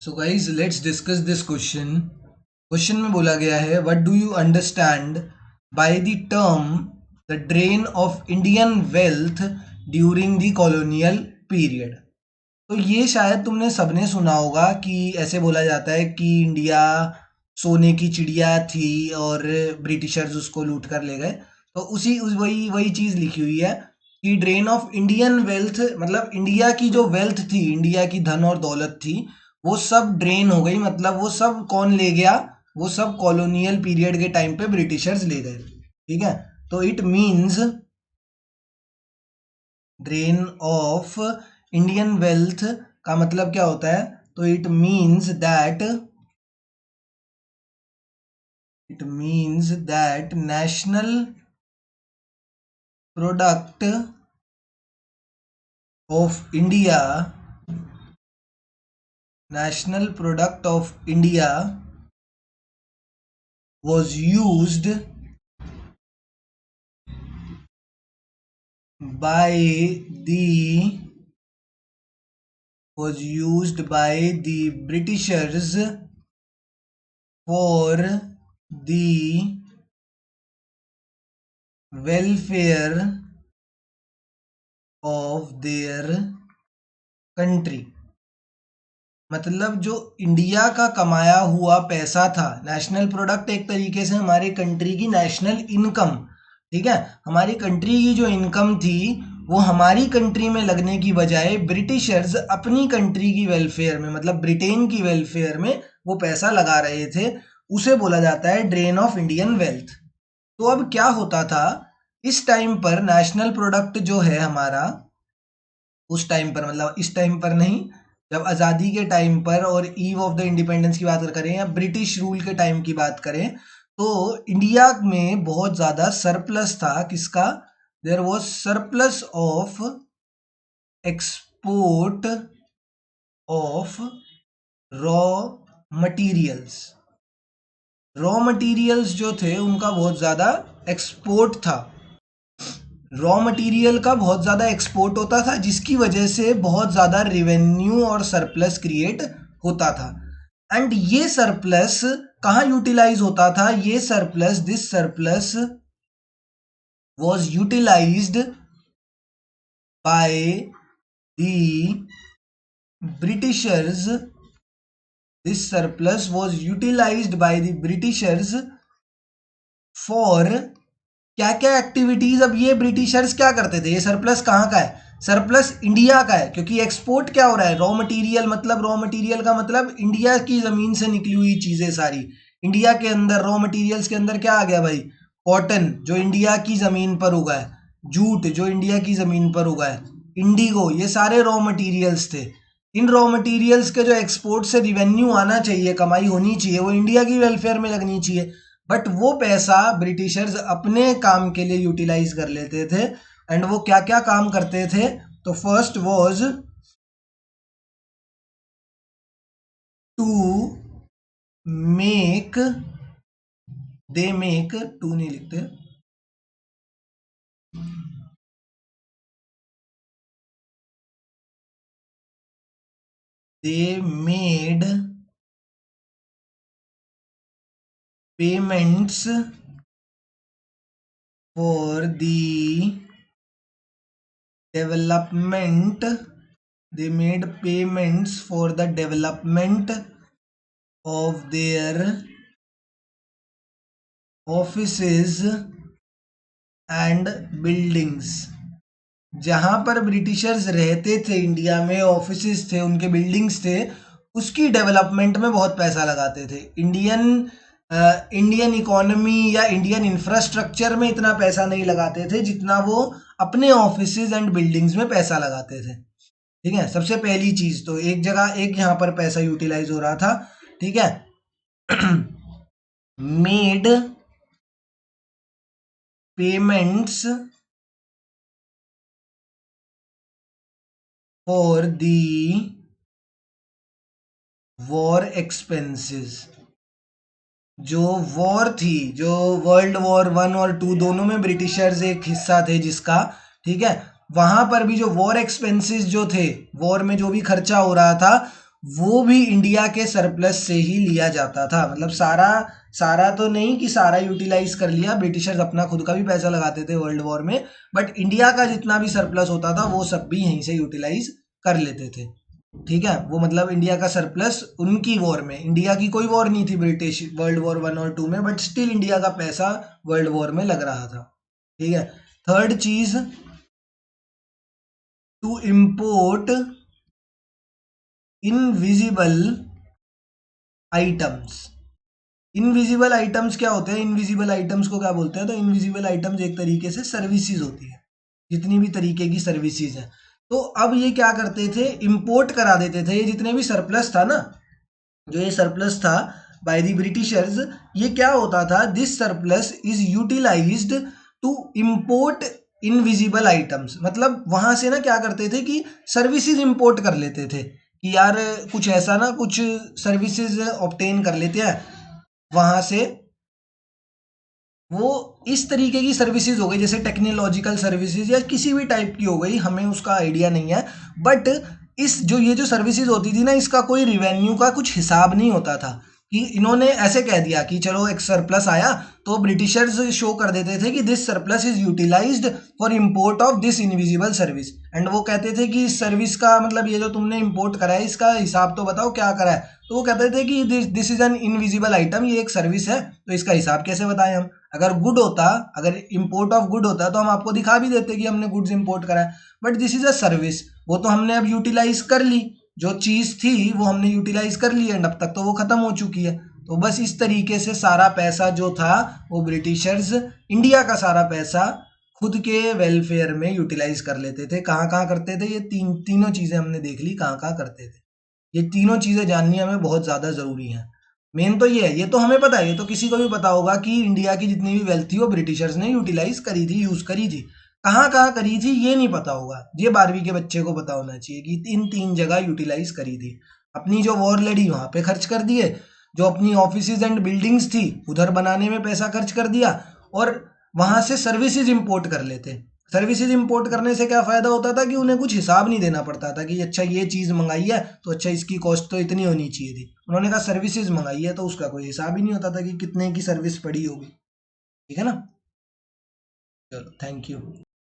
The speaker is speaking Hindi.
So guys let's discuss this question. Question में बोला गया है what do you understand by the term the drain of Indian wealth during the colonial period. तो ये शायद तुमने सबने सुना होगा कि ऐसे बोला जाता है कि इंडिया सोने की चिड़िया थी और ब्रिटिशर्स उसको लूट कर ले गए। तो वही वही चीज़ लिखी हुई है कि ड्रेन ऑफ इंडियन वेल्थ, मतलब इंडिया की जो वेल्थ थी, इंडिया की धन और दौलत थी, वो सब ड्रेन हो गई। मतलब वो सब कौन ले गया? वो सब कॉलोनियल पीरियड के टाइम पे ब्रिटिशर्स ले गए। ठीक है, तो it means drain of Indian wealth का मतलब क्या होता है? तो it means that national product of India was used by the Britishers for the welfare of their country। मतलब जो इंडिया का कमाया हुआ पैसा था, नेशनल प्रोडक्ट एक तरीके से हमारे कंट्री की नेशनल इनकम, ठीक है, हमारी कंट्री की जो इनकम थी वो हमारी कंट्री में लगने की बजाय ब्रिटिशर्स अपनी कंट्री की वेलफेयर में, मतलब ब्रिटेन की वेलफेयर में वो पैसा लगा रहे थे। उसे बोला जाता है ड्रेन ऑफ इंडियन वेल्थ। तो अब क्या होता था इस टाइम पर? नेशनल प्रोडक्ट जो है हमारा, उस टाइम पर, मतलब इस टाइम पर नहीं, जब आज़ादी के टाइम पर और ईव ऑफ द इंडिपेंडेंस की बात करें या ब्रिटिश रूल के टाइम की बात करें, तो इंडिया में बहुत ज़्यादा सरप्लस था। किसका? There was surplus of export of raw materials. Raw materials जो थे उनका बहुत ज़्यादा एक्सपोर्ट था, रॉ मटेरियल का बहुत ज़्यादा एक्सपोर्ट होता था, जिसकी वजह से बहुत ज़्यादा रेवेन्यू और सरप्लस क्रिएट होता था। एंड ये सरप्लस कहाँ यूटिलाइज होता था? ये surplus, this surplus was utilized by the Britishers। This surplus was utilized by the Britishers for क्या क्या एक्टिविटीज? अब ये ब्रिटिशर्स क्या करते थे? ये सरप्लस कहाँ का है? सरप्लस इंडिया का है, क्योंकि एक्सपोर्ट क्या हो रहा है? Raw material. मतलब रॉ मटेरियल का मतलब इंडिया की जमीन से निकली हुई चीजें सारी। इंडिया के अंदर रॉ मटेरियल्स के अंदर क्या आ गया भाई? कॉटन जो इंडिया की जमीन पर उगा है, जूट जो इंडिया की जमीन पर उगा है, इंडिगो, ये सारे रॉ मटेरियल्स थे। इन रॉ मटेरियल्स के जो एक्सपोर्ट से रिवेन्यू आना चाहिए, कमाई होनी चाहिए, वो इंडिया की वेलफेयर में लगनी चाहिए। बट वो पैसा ब्रिटिशर्स अपने काम के लिए यूटिलाइज कर लेते थे। एंड वो क्या क्या काम करते थे? तो first was to make, they make, to नहीं लिखते, they made payments for the development, they made payments for the development of their offices and buildings। जहां पर ब्रिटिशर्स रहते थे इंडिया में, ऑफिसेस थे, उनके बिल्डिंग्स थे, उसकी डेवलपमेंट में बहुत पैसा लगाते थे। इंडियन इकोनॉमी या इंडियन इंफ्रास्ट्रक्चर में इतना पैसा नहीं लगाते थे जितना वो अपने ऑफिसेज एंड बिल्डिंग्स में पैसा लगाते थे। ठीक है, सबसे पहली चीज तो एक जगह, एक यहां पर पैसा यूटिलाइज हो रहा था। ठीक है, made payments for the war expenses. जो वॉर थी, जो वर्ल्ड वॉर 1 और 2 दोनों में ब्रिटिशर्स एक हिस्सा थे जिसका, ठीक है, वहां पर भी जो वॉर एक्सपेंसेस जो थे, वॉर में जो भी खर्चा हो रहा था, वो भी इंडिया के सरप्लस से ही लिया जाता था। मतलब सारा सारा तो नहीं कि सारा यूटिलाइज कर लिया, ब्रिटिशर्स अपना खुद का भी पैसा लगाते थे वर्ल्ड वॉर में, बट इंडिया का जितना भी सरप्लस होता था वो सब भी यहीं से यूटिलाइज कर लेते थे। ठीक है, वो मतलब इंडिया का सरप्लस उनकी वॉर में, इंडिया की कोई वॉर नहीं थी ब्रिटिश वर्ल्ड वॉर 1 और 2 में, बट स्टिल इंडिया का पैसा वर्ल्ड वॉर में लग रहा था। ठीक है, थर्ड चीज, to import invisible items. Invisible items क्या होते हैं? इनविजिबल आइटम्स को क्या बोलते हैं? तो इनविजिबल आइटम्स एक तरीके से सर्विसेज होती है, जितनी भी तरीके की सर्विसेज हैं। तो अब ये क्या करते थे, इंपोर्ट करा देते थे। ये जितने भी सरप्लस था ना, जो ये सरप्लस था बाय द ब्रिटिशर्स, ये क्या होता था, this surplus is utilised to import invisible items. मतलब वहां से ना क्या करते थे कि सर्विसेज इंपोर्ट कर लेते थे कि यार कुछ ऐसा ना, कुछ सर्विसेज ऑब्टेन कर लेते हैं वहां से। वो इस तरीके की सर्विसेज हो गई, जैसे टेक्नोलॉजिकल सर्विसेज या किसी भी टाइप की हो गई, हमें उसका आइडिया नहीं है। बट इस जो ये जो सर्विसेज होती थी ना, इसका कोई रिवेन्यू का कुछ हिसाब नहीं होता था, कि इन्होंने ऐसे कह दिया कि चलो एक सरप्लस आया, तो ब्रिटिशर्स शो कर देते थे कि this surplus is utilised for import of this invisible service. And वो कहते थे कि इस सर्विस का मतलब, ये जो तुमने इंपोर्ट करा है इसका हिसाब तो बताओ क्या करा है। तो वो कहते थे कि this is an invisible item, ये एक सर्विस है, तो इसका हिसाब कैसे बताएं हम। अगर गुड होता, अगर इंपोर्ट ऑफ गुड होता तो हम आपको दिखा भी देते कि हमने गुड्स इंपोर्ट करा है, but this is a service, वो तो हमने अब यूटिलाइज कर ली, जो चीज थी वो हमने यूटिलाइज कर ली, एंड अब तक तो वो खत्म हो चुकी है। तो बस इस तरीके से सारा पैसा जो था वो ब्रिटिशर्स इंडिया का सारा पैसा खुद के वेलफेयर में यूटिलाइज कर लेते थे। कहाँ कहाँ करते थे? ये तीनों चीजें हमने देख ली कहाँ कहाँ करते थे। ये तीनों चीजें जाननी हमें बहुत ज्यादा जरूरी है। मेन तो ये है, ये तो हमें पता है, ये तो किसी को भी पता होगा कि इंडिया की जितनी भी वेल्थ थी वो ब्रिटिशर्स ने यूटिलाइज करी थी, यूज करी थी। कहाँ कहाँ करी थी ये नहीं पता होगा, ये 12वीं के बच्चे को पता होना चाहिए कि इन 3 जगह यूटिलाइज करी थी। अपनी जो वॉर लड़ी वहां पे खर्च कर दिए, जो अपनी ऑफिसेज एंड बिल्डिंग्स थी उधर बनाने में पैसा खर्च कर दिया, और वहां से सर्विसेज इंपोर्ट कर लेते। सर्विसेज इंपोर्ट करने से क्या फायदा होता था कि उन्हें कुछ हिसाब नहीं देना पड़ता था कि अच्छा ये चीज मंगाई है तो अच्छा इसकी कॉस्ट तो इतनी होनी चाहिए थी। उन्होंने कहा सर्विसेज मंगाई है तो उसका कोई हिसाब ही नहीं होता था कि कितने की सर्विस पड़ी होगी। ठीक है ना? चलो, थैंक यू।